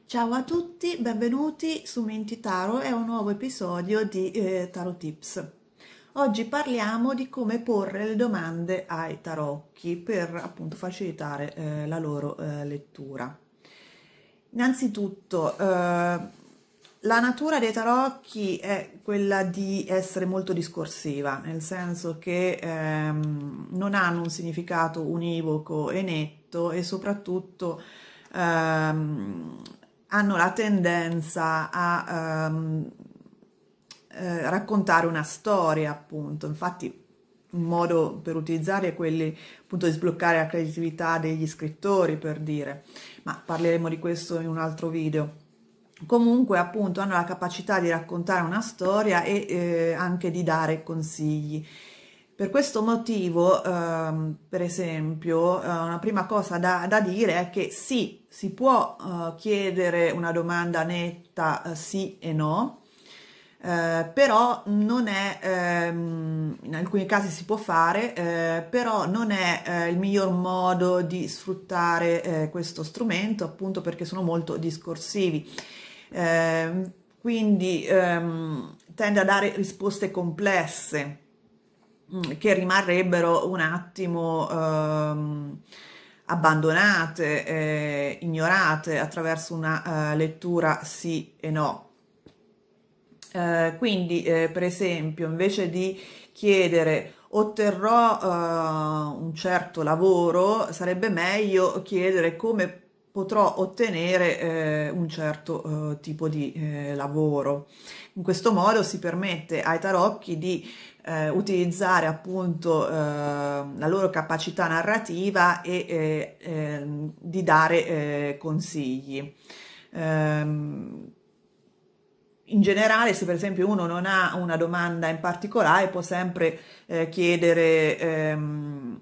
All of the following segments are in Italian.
Ciao a tutti, benvenuti su Menti Tarot e a un nuovo episodio di Tarot Tips. Oggi parliamo di come porre le domande ai tarocchi per appunto facilitare la loro lettura. Innanzitutto, la natura dei tarocchi è quella di essere molto discorsiva, nel senso che non hanno un significato univoco e netto e soprattutto hanno la tendenza a raccontare una storia, appunto. Infatti un modo per utilizzare è quelli appunto di sbloccare la creatività degli scrittori, per dire, ma parleremo di questo in un altro video. Comunque appunto hanno la capacità di raccontare una storia e anche di dare consigli. Per questo motivo, per esempio, una prima cosa da dire è che sì, si può chiedere una domanda netta, sì e no, però non è, in alcuni casi si può fare, però non è il miglior modo di sfruttare questo strumento, appunto perché sono molto discorsivi. Quindi tende a dare risposte complesse che rimarrebbero un attimo abbandonate, ignorate attraverso una lettura sì e no. Quindi per esempio invece di chiedere otterrò un certo lavoro, sarebbe meglio chiedere come potrò ottenere un certo tipo di lavoro. In questo modo si permette ai tarocchi di utilizzare appunto la loro capacità narrativa e di dare consigli. In generale, se per esempio uno non ha una domanda in particolare, può sempre chiedere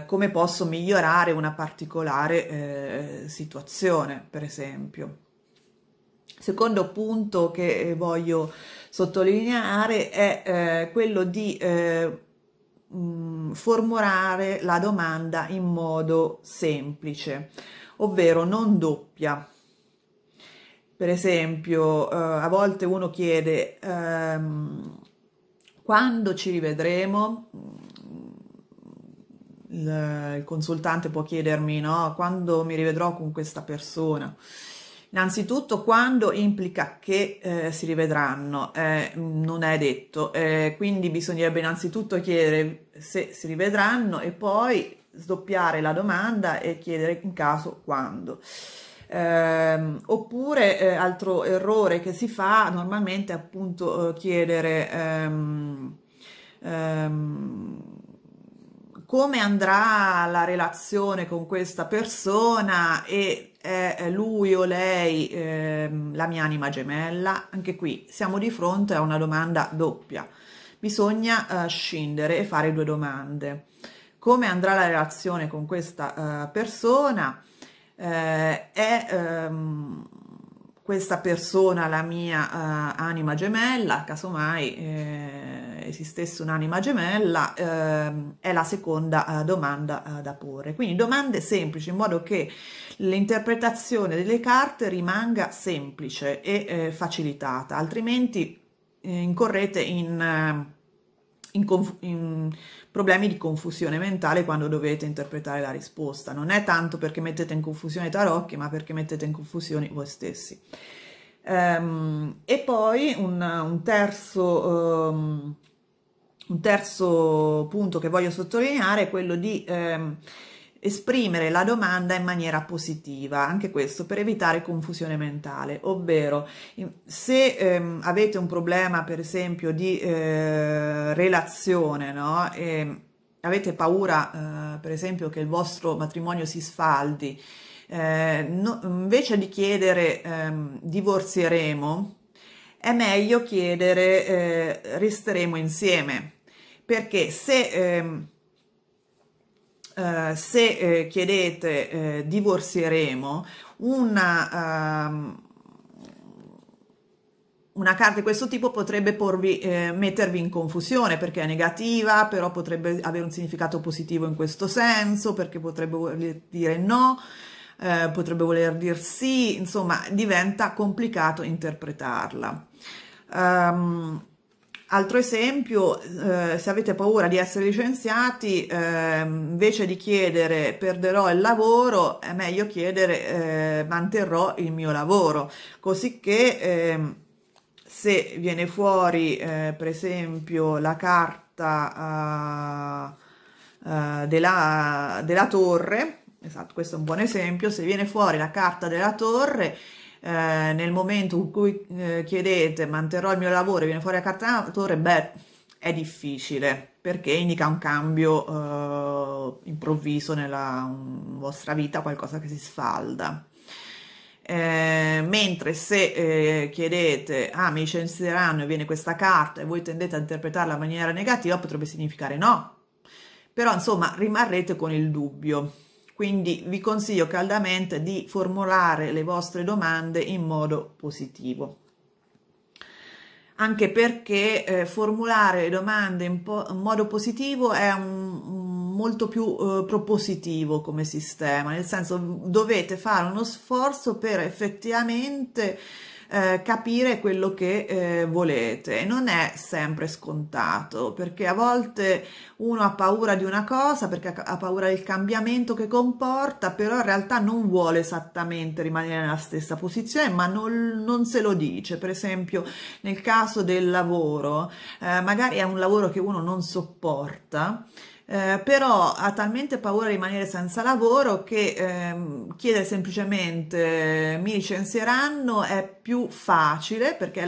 come posso migliorare una particolare situazione, per esempio. Secondo punto che voglio sottolineare è quello di formulare la domanda in modo semplice, ovvero non doppia. Per esempio, a volte uno chiede quando ci rivedremo. Il consultante può chiedermi, no, quando mi rivedrò con questa persona. Innanzitutto, quando implica che si rivedranno, non è detto, quindi bisognerebbe innanzitutto chiedere se si rivedranno e poi sdoppiare la domanda e chiedere in caso quando. Oppure altro errore che si fa normalmente è appunto chiedere come andrà la relazione con questa persona e è lui o lei la mia anima gemella. Anche qui siamo di fronte a una domanda doppia, bisogna scindere e fare due domande. Come andrà la relazione con questa persona? È questa persona la mia anima gemella? Casomai esistesse un'anima gemella, è la seconda domanda da porre. Quindi domande semplici, in modo che l'interpretazione delle carte rimanga semplice e facilitata, altrimenti incorrete in problemi di confusione mentale quando dovete interpretare la risposta. Non è tanto perché mettete in confusione i tarocchi, ma perché mettete in confusione voi stessi. E poi un terzo punto che voglio sottolineare è quello di esprimere la domanda in maniera positiva, anche questo per evitare confusione mentale, ovvero se avete un problema per esempio di relazione, no? E avete paura per esempio che il vostro matrimonio si sfaldi, invece di chiedere divorzieremo, è meglio chiedere resteremo insieme, perché se chiedete divorzieremo, una carta di questo tipo potrebbe mettervi in confusione perché è negativa, però potrebbe avere un significato positivo in questo senso, perché potrebbe voler dire no, potrebbe voler dire sì, insomma diventa complicato interpretarla. Altro esempio, se avete paura di essere licenziati, invece di chiedere perderò il lavoro, è meglio chiedere manterrò il mio lavoro, così che se viene fuori per esempio la carta della torre, esatto, questo è un buon esempio, se viene fuori la carta della torre, nel momento in cui chiedete manterrò il mio lavoro e viene fuori la carta della torre, beh, è difficile perché indica un cambio improvviso nella vostra vita, qualcosa che si sfalda. Mentre se chiedete mi licenzieranno e viene questa carta e voi tendete a interpretarla in maniera negativa, potrebbe significare no, però insomma rimarrete con il dubbio. Quindi vi consiglio caldamente di formulare le vostre domande in modo positivo, anche perché formulare le domande in modo positivo è molto più propositivo come sistema, nel senso dovete fare uno sforzo per effettivamente capire quello che volete, e non è sempre scontato, perché a volte uno ha paura di una cosa perché ha paura del cambiamento che comporta, però in realtà non vuole esattamente rimanere nella stessa posizione, ma non se lo dice. Per esempio nel caso del lavoro, magari è un lavoro che uno non sopporta, però ha talmente paura di rimanere senza lavoro che chiedere semplicemente mi licenzieranno è più facile, perché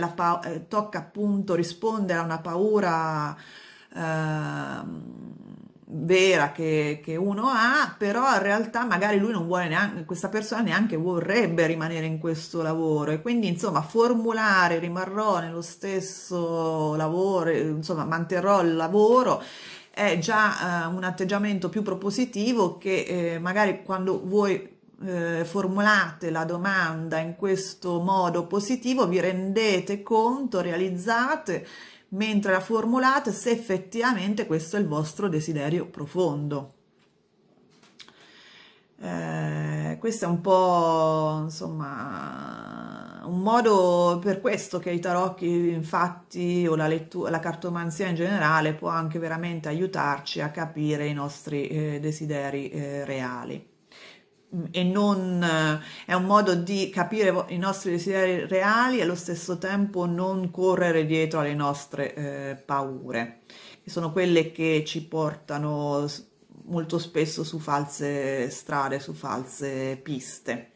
tocca appunto rispondere a una paura vera che uno ha, però in realtà magari lui non vuole neanche, questa persona neanche vorrebbe rimanere in questo lavoro, e quindi insomma formulare rimarrò nello stesso lavoro, insomma manterrò il lavoro, è già un atteggiamento più propositivo che magari quando voi formulate la domanda in questo modo positivo vi rendete conto, realizzate mentre la formulate se effettivamente questo è il vostro desiderio profondo. Questo è un po', insomma, un modo, per questo che i tarocchi, infatti, o la cartomanzia in generale può anche veramente aiutarci a capire i nostri desideri reali. E non è un modo di capire i nostri desideri reali e allo stesso tempo non correre dietro alle nostre paure, che sono quelle che ci portano molto spesso su false strade, su false piste.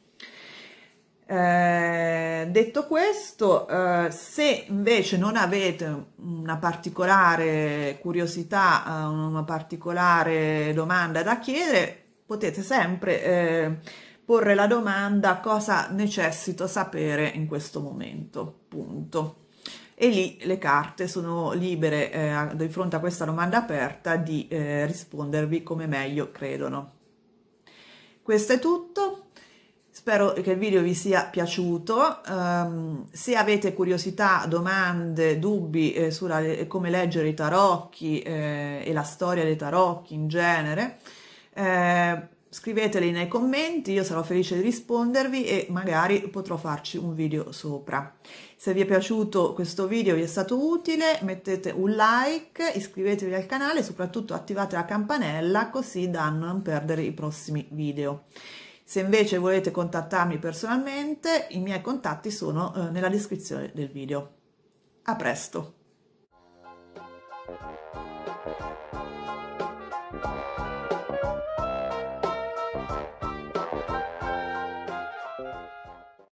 Detto questo, se invece non avete una particolare curiosità, una particolare domanda da chiedere, potete sempre porre la domanda cosa necessito sapere in questo momento, punto. E lì le carte sono libere di fronte a questa domanda aperta di rispondervi come meglio credono. Questo è tutto. Spero che il video vi sia piaciuto. Se avete curiosità, domande, dubbi su come leggere i tarocchi e la storia dei tarocchi in genere, scriveteli nei commenti, io sarò felice di rispondervi e magari potrò farci un video sopra. Se vi è piaciuto questo video, vi è stato utile, mettete un like, iscrivetevi al canale e soprattutto attivate la campanella così da non perdere i prossimi video. Se invece volete contattarmi personalmente, i miei contatti sono nella descrizione del video. A presto!